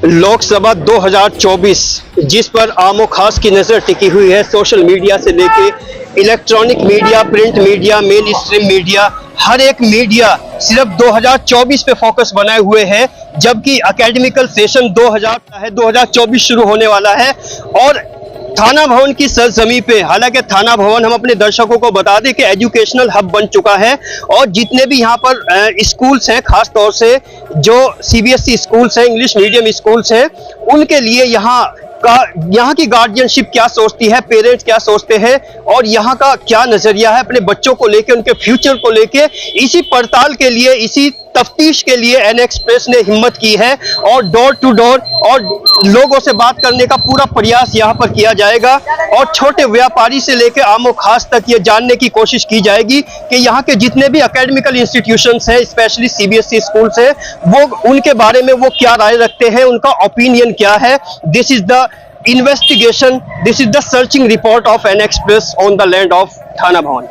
लोकसभा 2024 जिस पर आमो खास की नजर टिकी हुई है, सोशल मीडिया से लेके electronic media, print media, mainstream media, हर एक मीडिया सिर्फ 2024 पे फोकस बनाए हुए है, जबकि एकेडमिकल सेशन 2024 शुरू होने वाला है। और थाना भवन की सरजमी पे, हालांकि थाना भवन हम अपने दर्शकों को बता दें कि एजुकेशनल हब बन चुका है और जितने भी यहाँ पर स्कूल्स हैं, खास तौर से जो सीबीएसई स्कूल्स हैं, इंग्लिश मीडियम स्कूल्स हैं, उनके लिए यहाँ की गार्जियनशिप क्या सोचती है, पेरेंट्स क्या सोचते हैं और यहाँ का क्या नजरिया है अपने बच्चों को लेके, उनके फ्यूचर को लेके, इसी पड़ताल के लिए, इसी तफ्तीश के लिए एन एक्सप्रेस ने हिम्मत की है और डोर टू डोर और लोगों से बात करने का पूरा प्रयास यहाँ पर किया जाएगा और छोटे व्यापारी से लेकर आमो खास तक ये जानने की कोशिश की जाएगी कि यहाँ के जितने भी एकेडमिकल इंस्टीट्यूशंस हैं, स्पेशली सीबीएसई स्कूल्स हैं, वो उनके बारे में वो क्या राय रखते हैं, उनका ओपिनियन क्या है। This is the investigation, this is the searching report of N express on the land of थाना भवन।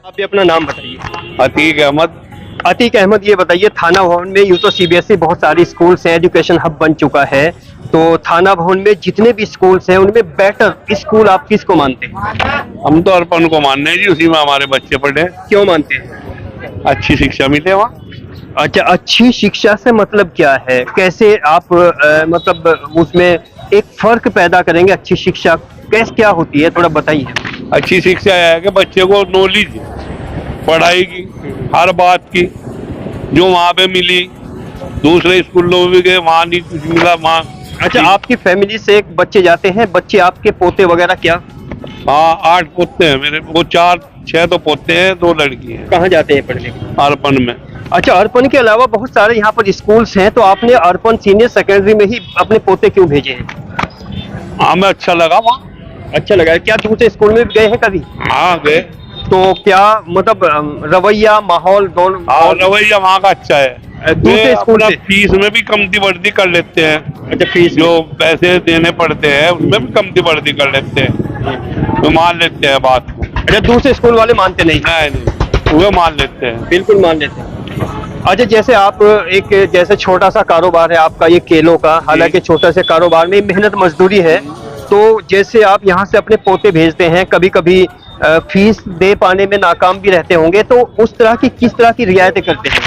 आप भी अपना नाम बताइए। अतीक अहमद, ये बताइए, थाना भवन में यूं तो सीबीएसई बहुत सारी स्कूल्स हैं, एजुकेशन हब बन चुका है, तो थाना भवन में जितने भी स्कूल्स हैं उनमें बेटर स्कूल आप किसको मानते हैं? हम तो अर्पण को मानते हैं जी, उसी में हमारे बच्चे पढ़े। क्यों मानते हैं? अच्छी शिक्षा मिले वहाँ। अच्छा, अच्छी शिक्षा से मतलब क्या है? कैसे आप मतलब उसमें एक फर्क पैदा करेंगे? अच्छी शिक्षा कैसे, क्या होती है, थोड़ा बताइए। अच्छी शिक्षा है कि बच्चे को नॉलेज, पढ़ाई की, हर बात की, जो वहाँ पे मिली, दूसरे स्कूलों में भी गए, वहाँ नहीं कुछ मिला वहाँ। अच्छा, आपकी फैमिली से एक बच्चे जाते हैं, बच्चे आपके पोते वगैरह क्या? हाँ, 8 पोते हैं मेरे, वो 4-6 तो पोते हैं, 2 लड़की हैं। कहाँ जाते हैं पढ़ने? अर्पण में। अच्छा, अर्पण के अलावा बहुत सारे यहाँ पर स्कूल्स हैं, तो आपने अर्पण सीनियर सेकेंडरी में ही अपने पोते क्यों भेजे हैं? हमें अच्छा लगा वहाँ। अच्छा लगा। क्या दूसरे स्कूल में भी गए हैं कभी? हाँ गए। तो क्या मतलब रवैया, माहौल दोनों? हाँ, रवैया वहाँ का अच्छा है। दूसरे स्कूल से फीस में भी कमती बढ़ती कर लेते हैं। अच्छा, फीस जो पैसे देने पड़ते हैं उनमें भी कमती बढ़ती कर लेते हैं, तो मान लेते हैं बात को। अच्छा, दूसरे स्कूल वाले मानते नहीं? नहीं, वो मान लेते हैं। बिल्कुल मान लेते हैं। अच्छा, जैसे आप एक जैसे छोटा सा कारोबार है आपका ये केलों का, हालांकि छोटा से कारोबार में मेहनत मजदूरी है, तो जैसे आप यहाँ से अपने पोते भेजते हैं, कभी कभी फीस दे पाने में नाकाम भी रहते होंगे, तो उस तरह की किस तरह की रियायतें करते हैं?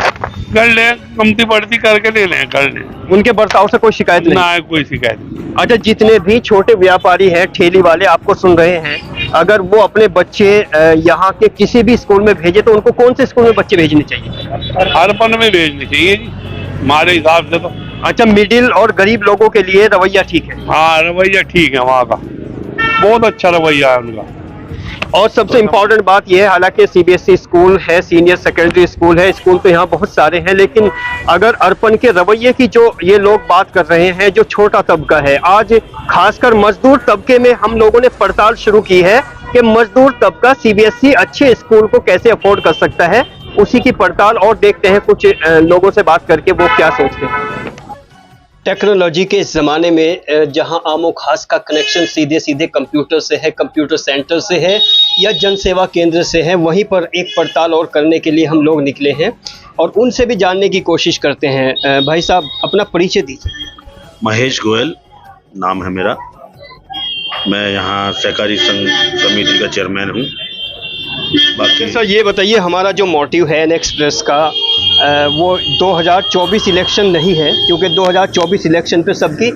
कर ले, कमती बढ़ती करके ले लें, कर ले। उनके बर्ताव से कोई शिकायत नहीं? ना, कोई शिकायत नहीं। अच्छा, जितने भी छोटे व्यापारी हैं, ठेली वाले आपको सुन रहे हैं, अगर वो अपने बच्चे यहाँ के किसी भी स्कूल में भेजे तो उनको कौन से स्कूल में बच्चे भेजने चाहिए? अर्पण में भेजनी चाहिए जी, हमारे हिसाब से तो। अच्छा, मिडिल और गरीब लोगों के लिए रवैया ठीक है? हाँ, रवैया ठीक है वहाँ का, बहुत अच्छा रवैया है उनका। और सबसे इम्पोर्टेंट बात यह है, हालांकि सीबीएसई स्कूल है, सीनियर सेकेंडरी स्कूल है, स्कूल तो यहाँ बहुत सारे हैं, लेकिन अगर अर्पण के रवैये की जो ये लोग बात कर रहे हैं, जो छोटा तबका है, आज खासकर मजदूर तबके में हम लोगों ने पड़ताल शुरू की है कि मजदूर तबका सीबीएसई अच्छे स्कूल को कैसे अफोर्ड कर सकता है, उसी की पड़ताल और देखते हैं कुछ लोगों से बात करके वो क्या सोचते हैं। टेक्नोलॉजी के इस ज़माने में जहां आमो खास का कनेक्शन सीधे सीधे कंप्यूटर से है, कंप्यूटर सेंटर से है या जन सेवा केंद्र से है, वहीं पर एक पड़ताल और करने के लिए हम लोग निकले हैं और उनसे भी जानने की कोशिश करते हैं। भाई साहब, अपना परिचय दीजिए। महेश गोयल नाम है मेरा, मैं यहाँ सहकारी संघ समिति का चेयरमैन हूँ। बाकी सर, ये बताइए, हमारा जो मोटिव है एन एक्सप्रेस का वो 2024 इलेक्शन नहीं है, क्योंकि 2024 इलेक्शन पे सबकी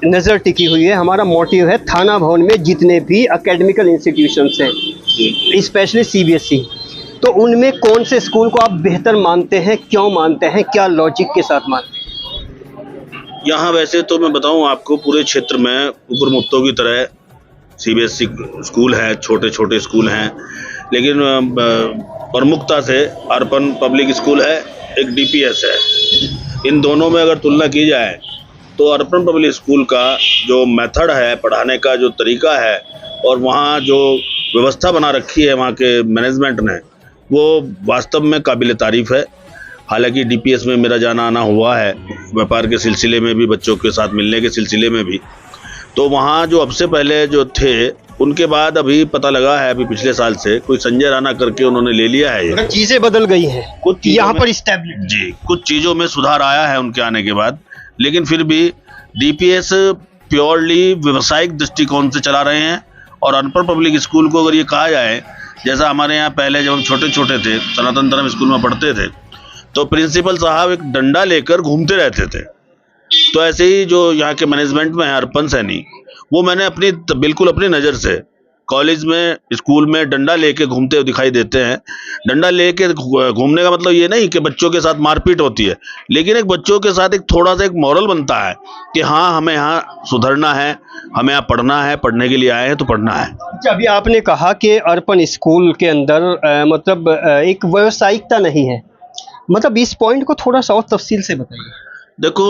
नज़र टिकी हुई है। हमारा मोटिव है थाना भवन में जितने भी एकेडमिकल इंस्टीट्यूशंस हैं, स्पेशली सीबीएसई, तो उनमें कौन से स्कूल को आप बेहतर मानते हैं, क्यों मानते हैं, क्या लॉजिक के साथ मानते हैं? यहाँ वैसे तो मैं बताऊँ आपको, पूरे क्षेत्र में ऊपर मुत्तों की तरह सीबीएसई स्कूल है, छोटे छोटे स्कूल हैं, लेकिन प्रमुखता से अर्पण पब्लिक स्कूल है, एक डीपीएस है। इन दोनों में अगर तुलना की जाए तो अर्पण पब्लिक स्कूल का जो मेथड है, पढ़ाने का जो तरीका है और वहाँ जो व्यवस्था बना रखी है वहाँ के मैनेजमेंट ने, वो वास्तव में काबिल तारीफ़ है। हालांकि डीपीएस में मेरा जाना आना हुआ है, व्यापार के सिलसिले में भी, बच्चों के साथ मिलने के सिलसिले में भी, तो वहाँ जो अब से पहले जो थे, उनके बाद अभी पता लगा है, अभी पिछले साल से कोई संजय राणा करके उन्होंने ले लिया है। ये चीजें बदल गई हैं कुछ यहाँ पर, स्टैब्लिश जी, कुछ चीज़ों में सुधार आया है उनके आने के बाद, लेकिन फिर भी डीपीएस प्योरली व्यवसायिक दृष्टिकोण से चला रहे हैं। और अनपढ़ पब्लिक स्कूल को अगर ये कहा जाए, जैसा हमारे यहाँ पहले जब हम छोटे छोटे थे, सनातन धर्म स्कूल में पढ़ते थे, तो प्रिंसिपल साहब एक डंडा लेकर घूमते रहते थे। तो ऐसे ही जो यहाँ के मैनेजमेंट में है अर्पण सैनी, वो मैंने बिल्कुल अपनी नज़र से कॉलेज में, स्कूल में डंडा लेके घूमते हुए दिखाई देते हैं। डंडा लेके घूमने का मतलब ये नहीं कि बच्चों के साथ मारपीट होती है, लेकिन एक बच्चों के साथ एक थोड़ा सा एक मॉरल बनता है कि हाँ, हमें यहाँ सुधरना है, हमें यहाँ पढ़ना है, पढ़ने के लिए आए हैं तो पढ़ना है। अच्छा, अभी आपने कहा कि अर्पण स्कूल के अंदर मतलब एक व्यावसायिकता नहीं है, मतलब इस पॉइंट को थोड़ा सा और तफसील से बताइए। देखो,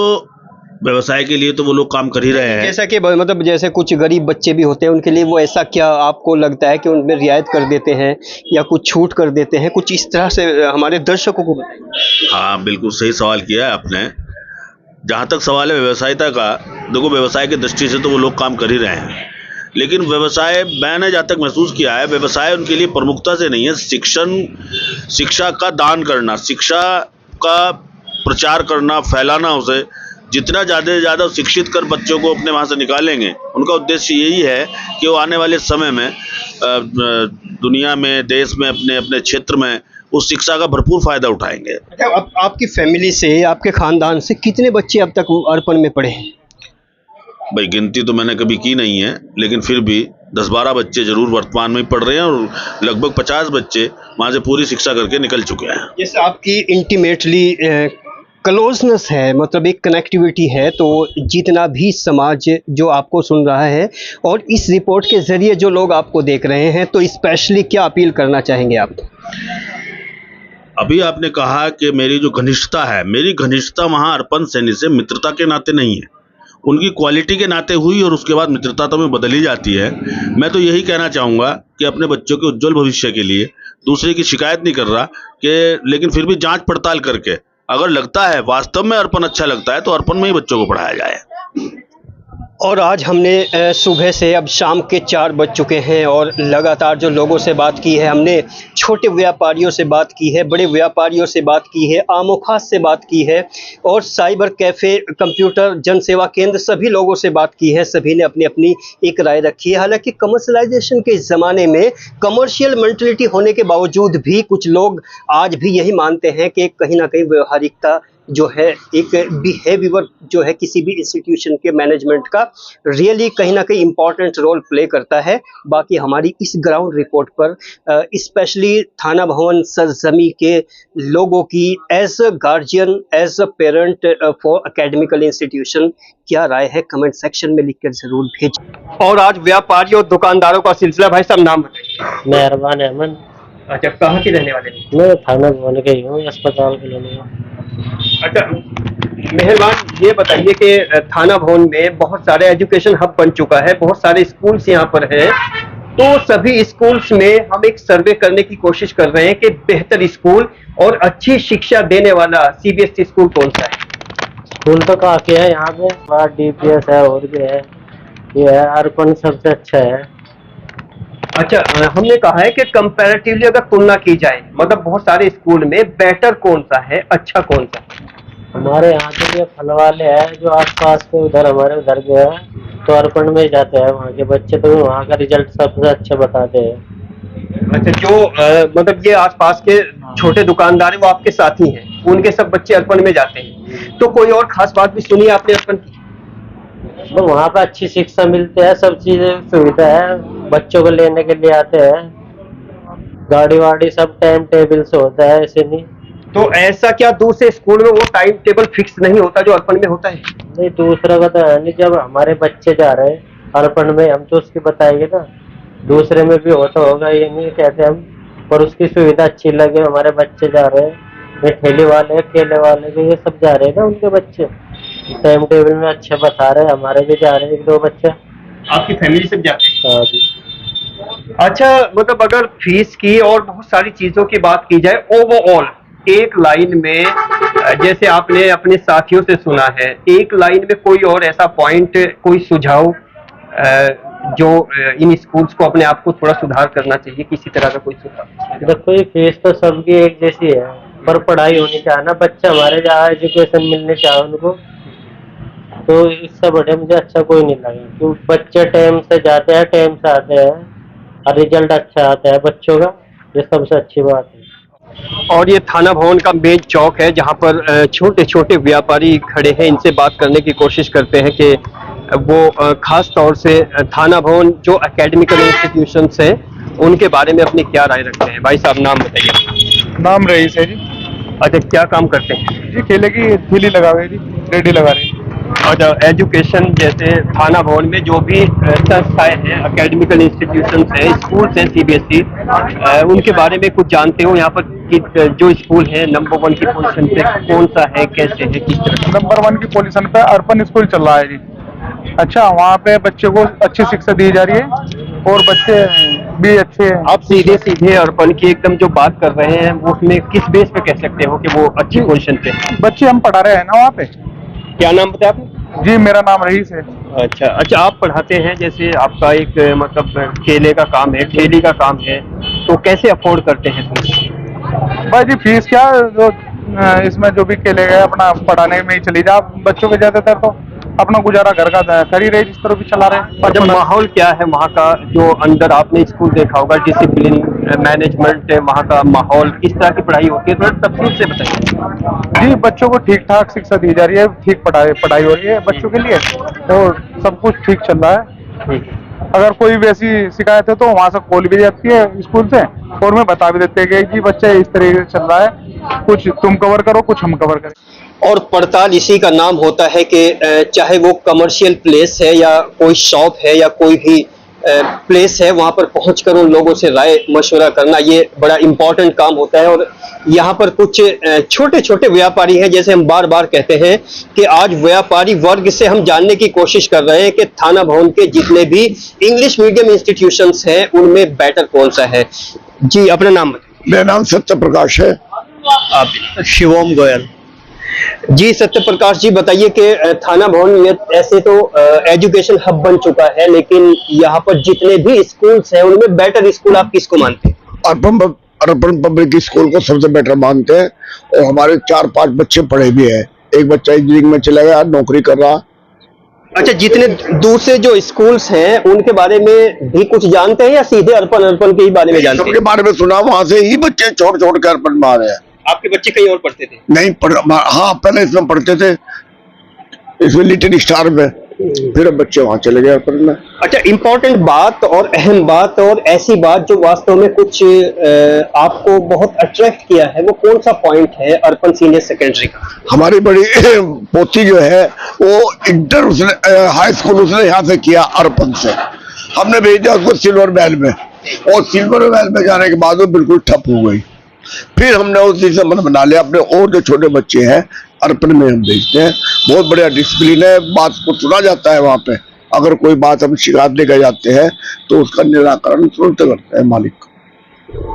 व्यवसाय के लिए तो वो लोग काम कर ही रहे हैं। जैसा कि मतलब जैसे कुछ गरीब बच्चे भी होते हैं, उनके लिए वो ऐसा क्या आपको लगता है कि उनमें रियायत कर देते हैं या कुछ छूट कर देते हैं, कुछ इस तरह से हमारे दर्शकों को बताइए। हाँ, बिल्कुल सही सवाल किया है आपने। जहाँ तक सवाल है व्यवसायिता का, देखो व्यवसाय की दृष्टि से तो वो लोग काम कर ही रहे हैं, लेकिन व्यवसाय, मैंने जहाँ तक महसूस किया है, व्यवसाय उनके लिए प्रमुखता से नहीं है। शिक्षा का दान करना, शिक्षा का प्रचार करना, फैलाना, उसे जितना ज़्यादा से ज़्यादा शिक्षित कर बच्चों को अपने वहाँ से निकालेंगे, उनका उद्देश्य यही है कि वो आने वाले समय में दुनिया में, देश में, अपने अपने क्षेत्र में उस शिक्षा का भरपूर फायदा उठाएंगे। अच्छा, आपकी फैमिली से, आपके खानदान से कितने बच्चे अब तक अर्पण में पढ़े हैं? भाई गिनती तो मैंने कभी की नहीं है, लेकिन फिर भी 10-12 बच्चे जरूर वर्तमान में पढ़ रहे हैं और लगभग 50 बच्चे वहाँ से पूरी शिक्षा करके निकल चुके हैं। जैसे आपकी इंटीमेटली क्लोजनेस है, मतलब एक कनेक्टिविटी है, तो जितना भी समाज जो आपको सुन रहा है और इस रिपोर्ट के ज़रिए जो लोग आपको देख रहे हैं, तो स्पेशली क्या अपील करना चाहेंगे आप? अभी आपने कहा कि मेरी जो घनिष्ठता है, मेरी घनिष्ठता वहाँ अर्पण सैनी से मित्रता के नाते नहीं है, उनकी क्वालिटी के नाते हुई और उसके बाद मित्रता तो में बदल ही जाती है। मैं तो यही कहना चाहूँगा कि अपने बच्चों के उज्जवल भविष्य के लिए दूसरे की शिकायत नहीं कर रहा कि, लेकिन फिर भी जांच पड़ताल करके अगर लगता है वास्तव में अर्पण अच्छा लगता है तो अर्पण में ही बच्चों को पढ़ाया जाए। और आज हमने सुबह से अब शाम के 4 बज चुके हैं और लगातार जो लोगों से बात की है, हमने छोटे व्यापारियों से बात की है, बड़े व्यापारियों से बात की है, आमो खास से बात की है और साइबर कैफ़े, कंप्यूटर, जन सेवा केंद्र, सभी लोगों से बात की है। सभी ने अपनी अपनी एक राय रखी है। हालांकि कमर्शलाइजेशन के ज़माने में कमर्शियल मेंटलिटी होने के बावजूद भी कुछ लोग आज भी यही मानते हैं कि कहीं ना कहीं व्यवहारिकता जो है, एक बिहेवियर जो है किसी भी इंस्टीट्यूशन के मैनेजमेंट का रियली कहीं ना कहीं इम्पॉर्टेंट रोल प्ले करता है। बाकी हमारी इस ग्राउंड रिपोर्ट पर स्पेशली थाना भवन सरजमी के लोगों की as a guardian, as a parent for academical institution क्या राय है, कमेंट सेक्शन में लिखकर जरूर भेजें। और आज व्यापारियों, दुकानदारों का सिलसिला, भाई साहब नाम बताइए। मेहरबान अहमद। अच्छा, कहाँ के रहने वाले हैं? मैं थाना भवन के ही हूँ, अस्पताल के लेने हूँ। अच्छा, मेहरबान ये बताइए कि थाना भवन में बहुत सारे एजुकेशन हब बन चुका है, बहुत सारे स्कूल्स यहाँ पर हैं, तो सभी स्कूल्स में हम एक सर्वे करने की कोशिश कर रहे हैं कि बेहतर स्कूल और अच्छी शिक्षा देने वाला सीबीएसई स्कूल कौन सा है? स्कूल तो काफी है यहाँ पे, बड़ा डीपीएस है और भी है, ये है अर्पण सबसे अच्छा है। अच्छा, हमने कहा है कि कंपैरेटिवली अगर तुलना की जाए, मतलब बहुत सारे स्कूल में बेटर कौन सा है, अच्छा कौन सा? हमारे यहाँ के लिए फल वाले हैं जो आसपास के, उधर हमारे उधर के हैं तो अर्पण में जाते हैं वहाँ के बच्चे, तो वहाँ का रिजल्ट सबसे अच्छा बताते हैं। अच्छा, जो मतलब ये आसपास के छोटे दुकानदार हैं वो आपके साथी हैं, उनके सब बच्चे अर्पण में जाते हैं, तो कोई और खास बात भी सुनी आपने अर्पण की? तो वहाँ पे अच्छी शिक्षा मिलती है, सब चीजें सुविधा है, बच्चों को लेने के लिए आते हैं, गाड़ी वाड़ी सब टाइम टेबल से होता है, ऐसे नहीं। तो ऐसा क्या दूसरे स्कूल में वो टाइम टेबल फिक्स नहीं होता जो अर्पण में होता है? नहीं, दूसरा का तो है नहीं, जब हमारे बच्चे जा रहे हैं अर्पण में हम तो उसकी बताएंगे ना, दूसरे में भी होता होगा, ये नहीं कहते हम, पर उसकी सुविधा अच्छी लगे, हमारे बच्चे जा रहे हैं, ये ठेले वाले, केले वाले, ये सब जा रहे हैं ना, उनके बच्चे टाइम टेबल में अच्छे बता रहे हैं, हमारे भी जा रहे हैं 1-2 बच्चे। आपकी फैमिली सब जाते हैं? हाँ जी। अच्छा, मतलब अगर फीस की और बहुत सारी चीजों की बात की जाए, ओवरऑल एक लाइन में, जैसे आपने अपने साथियों से सुना है, एक लाइन में कोई और ऐसा पॉइंट, कोई सुझाव जो इन स्कूल्स को अपने आप को थोड़ा सुधार करना चाहिए, किसी तरह का कोई सुझाव? देखो, ये फीस तो सबकी एक जैसी है, पर पढ़ाई होनी चाहिए ना, बच्चे हमारे जहाँ एजुकेशन मिलने चाहिए उनको, तो इससे बढ़िया मुझे अच्छा कोई नहीं लगा, क्योंकि बच्चे टाइम से जाते हैं, टाइम से आते हैं और रिजल्ट अच्छा आता है बच्चों का, ये सबसे अच्छी बात है। और ये थाना भवन का मेन चौक है जहाँ पर छोटे छोटे व्यापारी खड़े हैं। इनसे बात करने की कोशिश करते हैं कि वो खास तौर से थाना भवन जो एकेडमिकल इंस्टीट्यूशंस हैं उनके बारे में अपनी क्या राय रखते हैं। भाई साहब नाम बताइए। नाम रईस है जी। अच्छा, क्या काम करते हैं? जी केले की थैली लगा हुई है जी, रेडी लगा रहे हैं। और एजुकेशन जैसे थाना भवन में जो भी संस्थाएं हैं, एकेडमिकल इंस्टीट्यूशंस हैं, स्कूल्स हैं सीबीएसई, उनके बारे में कुछ जानते हो? यहाँ पर जो स्कूल है नंबर 1 की पोजीशन पे कौन सा है, कैसे है, किस तरह? नंबर 1 की पोजीशन पे अर्पण स्कूल चल रहा है जी। अच्छा, वहाँ पे बच्चों को अच्छी शिक्षा दी जा रही है और बच्चे भी अच्छे हैं। आप सीधे सीधे अर्पण की एकदम जो बात कर रहे हैं वो उसमें किस बेस पे कह सकते हो कि वो अच्छी पोजीशन पे? बच्चे हम पढ़ा रहे हैं ना वहाँ पे। क्या नाम बताया आपने? जी मेरा नाम रईस है। अच्छा, आप पढ़ाते हैं, जैसे आपका एक मतलब केले का काम है, ठेली का काम है, तो कैसे अफोर्ड करते हैं तुम? भाई जी फीस क्या, जो इसमें जो भी केले गए अपना पढ़ाने में ही चली जा, बच्चों के ज्यादातर तो अपना गुजारा घर का कर ही रहे, जिस तरह भी चला रहे। अच्छा, माहौल क्या है वहाँ का? जो अंदर आपने स्कूल देखा होगा, डिसिप्लिन, मैनेजमेंट, वहाँ का माहौल, किस तरह की पढ़ाई होती है, थोड़ा तफसील से बताइए। जी बच्चों को ठीक ठाक शिक्षा दी जा रही है, ठीक पढ़ाई हो रही है बच्चों के लिए और सब कुछ ठीक चल रहा है। अगर कोई वैसी शिकायत है तो वहाँ से कॉल भी जाती है स्कूल से और मैं बता भी देते हैं कि जी बच्चे इस तरीके से चल रहा है, कुछ तुम कवर करो, कुछ हम कवर करें। और पड़ताल इसी का नाम होता है कि चाहे वो कमर्शियल प्लेस है या कोई शॉप है या कोई भी प्लेस है, वहाँ पर पहुंचकर उन लोगों से राय मशवरा करना, ये बड़ा इम्पोर्टेंट काम होता है। और यहाँ पर कुछ छोटे छोटे व्यापारी हैं, जैसे हम बार बार कहते हैं कि आज व्यापारी वर्ग से हम जानने की कोशिश कर रहे हैं कि थाना भवन के जितने भी इंग्लिश मीडियम इंस्टीट्यूशंस हैं उनमें बेटर कौन सा है। जी अपना नाम बताइए। मेरा नाम सत्य प्रकाश है। आप? शिवम गोयल। जी सत्य प्रकाश जी, बताइए कि थाना भवन ये ऐसे तो एजुकेशन हब बन चुका है, लेकिन यहाँ पर जितने भी स्कूल्स हैं उनमें बेटर स्कूल आप किसको मानते हैं? अर्पण पब्लिक स्कूल को सबसे बेटर मानते हैं और हमारे 4-5 बच्चे पढ़े भी हैं। एक बच्चा इंजीनियरिंग में चला गया, नौकरी कर रहा। अच्छा, जितने दूसरे जो स्कूल्स हैं उनके बारे में भी कुछ जानते हैं या सीधे अर्पण के ही बारे में जानते हैं? सबके बारे में सुना, वहां से ही बच्चे छोड़ कर अर्पण में आ रहे हैं। आपके बच्चे कहीं और पढ़ते थे? नहीं हाँ पहले इसमें पढ़ते थे, इसमें लिटिल स्टार में, फिर अब बच्चे वहां चले गए अर्पण में। अच्छा, इम्पोर्टेंट बात और अहम बात और ऐसी बात जो वास्तव में कुछ आपको बहुत अट्रैक्ट किया है, वो कौन सा पॉइंट है अर्पण सीनियर सेकेंडरी का? हमारी बड़ी पोती जो है वो इंटर उसने हाई स्कूल उसने यहाँ से किया अर्पण से। हमने भेजा उसको सिल्वर महल में और सिल्वर महल में जाने के बाद वो बिल्कुल ठप हो गई। फिर हमने उस दिन से मन बना लिया अपने और जो छोटे बच्चे हैं अर्पण में हम भेजते हैं। बहुत बढ़िया डिसिप्लिन है, बात को सुना जाता है वहाँ पे। अगर कोई बात हम शिकायत लेकर जाते हैं तो उसका निराकरण तुरंत करता है मालिक।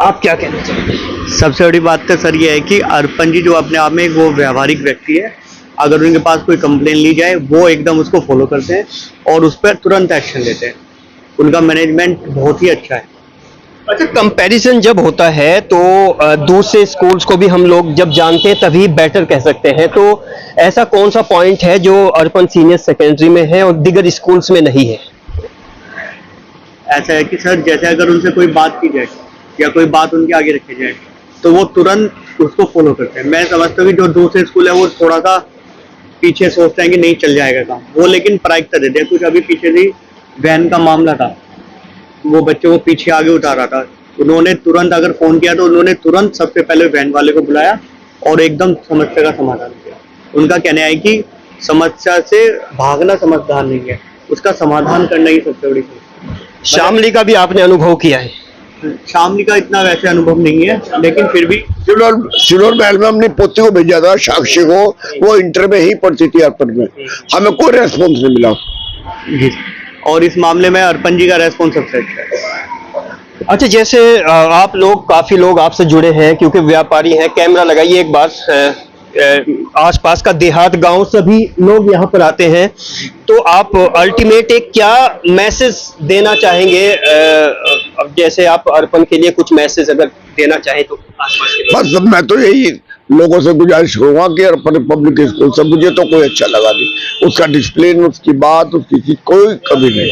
आप क्या कहना चाहते हैं? सबसे बड़ी बात तो सर ये है कि अर्पण जी जो अपने आप में एक वो व्यवहारिक व्यक्ति है, अगर उनके पास कोई कंप्लेन ली जाए वो एकदम उसको फॉलो करते हैं और उस पर तुरंत एक्शन लेते हैं। उनका मैनेजमेंट बहुत ही अच्छा है। अच्छा, कंपैरिजन जब होता है तो दूसरे स्कूल्स को भी हम लोग जब जानते हैं तभी बेटर कह सकते हैं, तो ऐसा कौन सा पॉइंट है जो अर्पण सीनियर सेकेंडरी में है और दीगर स्कूल्स में नहीं है? ऐसा है कि सर जैसे अगर उनसे कोई बात की जाए या कोई बात उनके आगे रखी जाए तो वो तुरंत उसको फॉलो करते हैं। मैं समझता हूँ कि जो दूसरे स्कूल है वो थोड़ा सा पीछे सोचते हैं कि नहीं चल जाएगा काम, वो लेकिन प्रायोरिटी देते हैं। कुछ अभी पीछे भी वैन का मामला था, वो बच्चों को पीछे आगे उतार रहा था, उन्होंने तुरंत अगर फोन किया तो उन्होंने तुरंत सबसे पहले वैन वाले को बुलाया और एकदम समस्या का समाधान किया। उनका कहना है कि समस्या से भागना समाधान नहीं है, उसका समाधान करना ही सबसे बड़ी समस्या है। शामली का भी आपने अनुभव किया है? शामली का इतना वैसे अनुभव नहीं है, लेकिन फिर भी सिल्वर महल में अपनी पोती को भेजा था साक्षी को, वो इंटर में ही पढ़ती थी अर्पण में, हमें कोई रेस्पॉन्स नहीं मिला। और इस मामले में अर्पण जी का रेस्पॉन्स सबसे अच्छा है। अच्छा, जैसे आप लोग काफी लोग आपसे जुड़े हैं क्योंकि व्यापारी हैं, कैमरा लगाइए एक बार, आसपास का देहात गांव सभी लोग यहाँ पर आते हैं, तो आप अल्टीमेट एक क्या मैसेज देना चाहेंगे? अब जैसे आप अर्पण के लिए कुछ मैसेज अगर देना चाहें तो आसपास के बस मैं तो यही लोगों से गुजारिश करूंगा कि अर्पण पब्लिक स्कूल से मुझे तो कोई अच्छा लगा नहीं, उसका डिसिप्लिन, उसकी बात, उसकी चीज कोई कमी नहीं।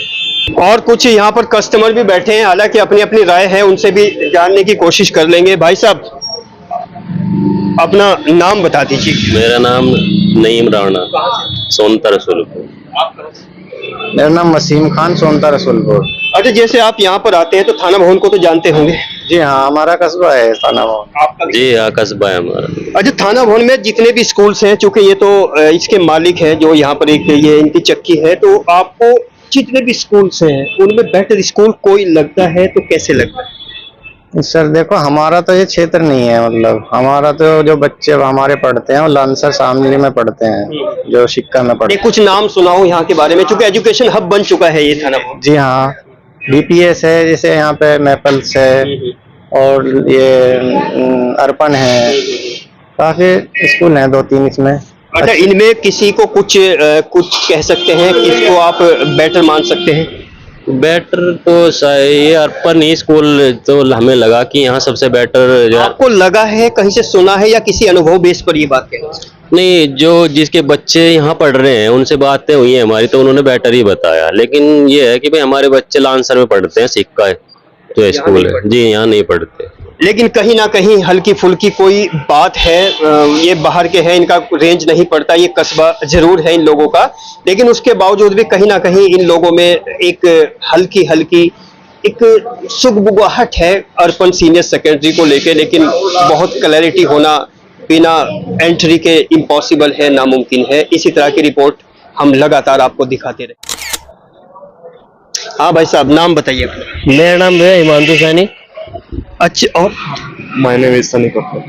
और कुछ यहाँ पर कस्टमर भी बैठे हैं, हालांकि अपनी अपनी राय है, उनसे भी जानने की कोशिश कर लेंगे। भाई साहब, अपना नाम बता दीजिए। मेरा नाम नईम राणा, सोनता रसूलपुर। मेरा नाम वसीम खान, सोनता रसूलपुर। अच्छा, जैसे आप यहाँ पर आते हैं तो थाना भवन को तो जानते होंगे? जी हाँ, हमारा कस्बा है थाना भवन। आपका जी हाँ, कस्बा है हमारा। अच्छा, थाना भवन में जितने भी स्कूल्स हैं, चूंकि ये तो इसके मालिक हैं जो यहाँ पर एक ये इनकी चक्की है, तो आपको जितने भी स्कूल्स हैं उनमें बेटर स्कूल कोई लगता है तो कैसे लगता है? सर देखो, हमारा तो ये क्षेत्र नहीं है, मतलब हमारा तो जो बच्चे हमारे पढ़ते हैं वो लांसर शामली में पढ़ते हैं, जो शिक्का में पढ़ते ये कुछ नाम सुनाओ यहाँ के बारे में, चूंकि एजुकेशन हब बन चुका है ये थाना भवन। हैं। जी हाँ, डीपीएस है, जैसे यहाँ पे मैपल्स है, और ये अर्पण है, काफी स्कूल हैं 2-3 इसमें। अच्छा, इनमें किसी को कुछ कह सकते हैं, किसको आप बेटर मान सकते हैं? बेटर तो ये अर्पण ही स्कूल तो हमें लगा कि यहाँ सबसे बेटर जो आपको लगा है, कहीं से सुना है, या किसी अनुभव बेस पर ये बात कहना? नहीं, जो जिसके बच्चे यहाँ पढ़ रहे हैं उनसे बातें हुई हैं हमारी, तो उन्होंने बेटर ही बताया। लेकिन ये है कि भाई हमारे बच्चे लांसर में पढ़ते हैं, सिक्का है जो स्कूल है जी, यहाँ नहीं पढ़ते। लेकिन कहीं ना कहीं हल्की फुल्की कोई बात है, ये बाहर के हैं, इनका रेंज नहीं पड़ता, ये कस्बा जरूर है इन लोगों का, लेकिन उसके बावजूद भी कहीं ना कहीं इन लोगों में एक हल्की हल्की एक सुगबुगाहट है अर्पण सीनियर सेकेंडरी को लेके, लेकिन बहुत क्लैरिटी होना बिना एंट्री के इम्पॉसिबल है, नामुमकिन है। इसी तरह की रिपोर्ट हम लगातार आपको दिखाते रहे। हाँ भाई साहब, नाम बताइए अपना। मेरा नाम है हिमांशु सैनी। अच्छा, और my name is Sunny Kapoor.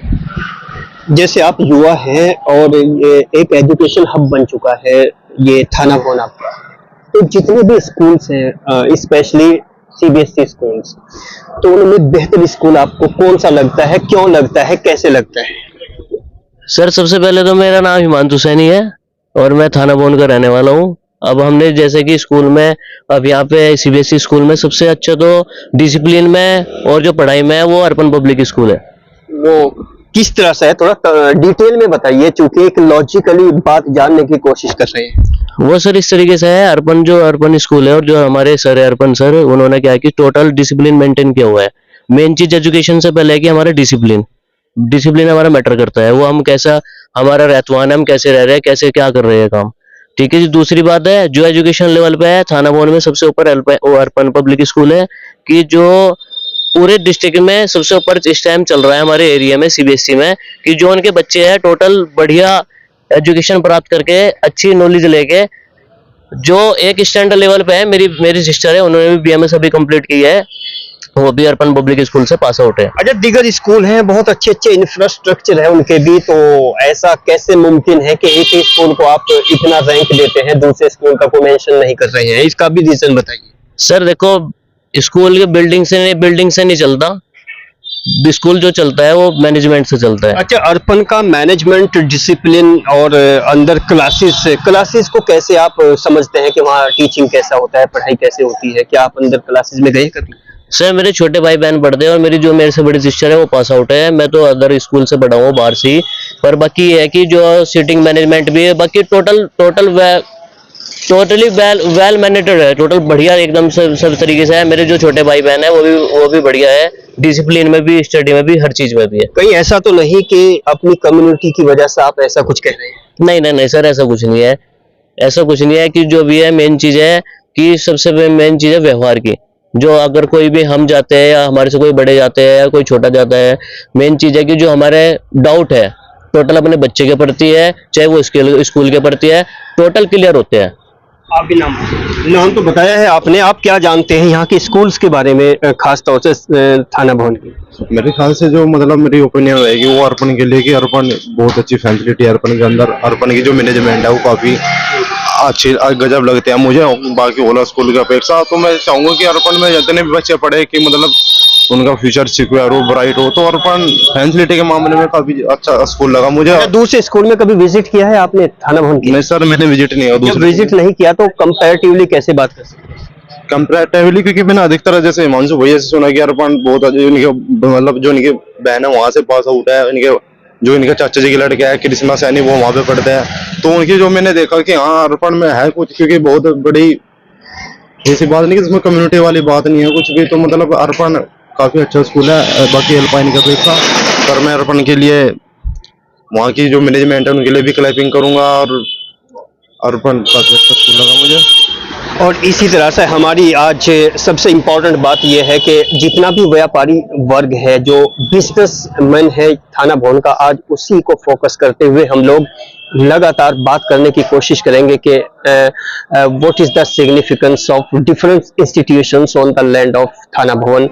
जैसे आप युवा हैं और ये एक एजुकेशन हब बन चुका है ये थाना भवन आपका, तो जितने भी स्कूल्स हैं, स्पेशली सीबीएसई स्कूल्स, तो उनमें बेहतर स्कूल आपको कौन सा लगता है, क्यों लगता है, कैसे लगता है? सर, सबसे पहले तो मेरा नाम हिमांशु सैनी है और मैं थाना भवन का रहने वाला हूँ। अब हमने जैसे कि स्कूल में, अब यहाँ पे सीबीएसई स्कूल में सबसे अच्छा तो डिसिप्लिन में और जो पढ़ाई में है वो अर्पण पब्लिक स्कूल है। वो किस तरह से है, थोड़ा डिटेल में बताइए, चूंकि एक लॉजिकली बात जानने की कोशिश कर रहे हैं। वो सर इस तरीके से है, अर्पण स्कूल है और जो हमारे सर है अर्पण सर, उन्होंने क्या कि टोटल डिसिप्लिन मेंटेन किया हुआ है। मेन चीज एजुकेशन से पहले है कि हमारा डिसिप्लिन हमारा मैटर करता है, वो हम कैसा हमारा रहतवान है, हम कैसे रह रहे हैं, कैसे क्या कर रहे हैं काम, ठीक है जी। दूसरी बात है, जो एजुकेशन लेवल पे है थाना भवन में सबसे ऊपर अर्पण पब्लिक स्कूल है, कि जो पूरे डिस्ट्रिक्ट में सबसे ऊपर इस टाइम चल रहा है हमारे एरिया में सीबीएसई में, कि जो उनके बच्चे हैं टोटल बढ़िया एजुकेशन प्राप्त करके अच्छी नॉलेज लेके जो एक स्टैंडर्ड लेवल पे है। मेरी सिस्टर है, उन्होंने भी बीएमएस अभी कंप्लीट की है, वो भी अर्पण पब्लिक स्कूल से पास आउट है। अच्छा, दीगर स्कूल हैं, बहुत अच्छे अच्छे इंफ्रास्ट्रक्चर है उनके भी, तो ऐसा कैसे मुमकिन है कि एक ही स्कूल को आप इतना रैंक देते हैं, दूसरे स्कूल का को मेंशन नहीं कर रहे हैं? इसका भी रीजन बताइए। सर देखो, स्कूल के बिल्डिंग से नहीं चलता, स्कूल जो चलता है वो मैनेजमेंट से चलता है। अच्छा, अर्पण का मैनेजमेंट, डिसिप्लिन और अंदर क्लासेस को कैसे आप समझते हैं कि वहाँ टीचिंग कैसा होता है, पढ़ाई कैसे होती है? क्या आप अंदर क्लासेस में गए कभी? सर, मेरे छोटे भाई बहन पढ़ते हैं और मेरे से बड़ी सिस्टर है वो पास आउट है। मैं तो अदर स्कूल से पढ़ा हूँ बाहर से ही, पर बाकी ये है कि जो सीटिंग मैनेजमेंट भी है, बाकी टोटली वेल मैनेजर्ड है, टोटल बढ़िया एकदम सब तरीके से है। मेरे जो छोटे भाई बहन है वो भी बढ़िया है, डिसिप्लिन में भी, स्टडी में भी, हर चीज में भी है। कहीं ऐसा तो नहीं कि अपनी कम्युनिटी की वजह से आप ऐसा कुछ कह रहे हैं? नहीं सर, ऐसा कुछ नहीं है, ऐसा कुछ नहीं है। कि जो भी है मेन चीज है कि सबसे मेन चीज है व्यवहार की। जो अगर कोई भी हम जाते हैं या हमारे से कोई बड़े जाते हैं या कोई छोटा जाता है, मेन चीज है कि जो हमारे डाउट है टोटल अपने बच्चे के प्रति है, चाहे वो स्कूल के प्रति है, टोटल क्लियर होते हैं। आप भी नाम तो बताया है आपने, आप क्या जानते हैं यहाँ के स्कूल्स के बारे में, खास तौर से थाना भवन की? मेरे ख्याल से जो मतलब मेरी ओपिनियन रहेगी वो अर्पण के लिए कि अर्पण बहुत अच्छी फैसिलिटी है, अर्पण के अंदर अर्पण की जो मैनेजमेंट है वो काफी अच्छी गजब लगते हैं मुझे बाकी ओला स्कूल की अपेक्षा। तो मैं चाहूंगा कि अर्पण में जितने भी बच्चे पढ़े कि मतलब उनका फ्यूचर सिक्योर हो, ब्राइट हो, तो अर्पण फैसिलिटी के मामले में काफी अच्छा स्कूल लगा मुझे। दूसरे स्कूल में कभी विजिट किया है आपने थाना भवन की? नहीं सर, मैंने विजिट नहीं किया। जब विजिट नहीं किया तो कंपैरेटिवली कैसे बात कर सकते हैं? कंपैरेटिवली क्योंकि मैंने अधिकतर जैसे हिमांशु भैया से सुना कि अर्पण बहुत इनके मतलब जो इनके बहन है वहां से पास आउट है, इनके जो इनके चाचा जी के लड़के हैं कृष्णा सैनी, वो वहाँ पे पढ़ते हैं। तो उनकी जो मैंने देखा कि हाँ अर्पण में है कुछ, क्योंकि बहुत बड़ी ऐसी बात नहीं कि इसमें कम्युनिटी वाली बात नहीं है कुछ भी। तो मतलब अर्पण काफी अच्छा स्कूल है बाकी एल्पाइन के अपेक्षा। पर मैं अर्पण के लिए वहाँ की जो मैनेजमेंट है उनके लिए भी क्लैपिंग करूंगा, और अर्पण काफी अच्छा स्कूल लगा मुझे। और इसी तरह से हमारी आज सबसे इम्पोर्टेंट बात यह है कि जितना भी व्यापारी वर्ग है, जो बिजनेसमैन है थाना भवन का, आज उसी को फोकस करते हुए हम लोग लगातार बात करने की कोशिश करेंगे कि what is the significance of different institutions on the land of थाना भवन।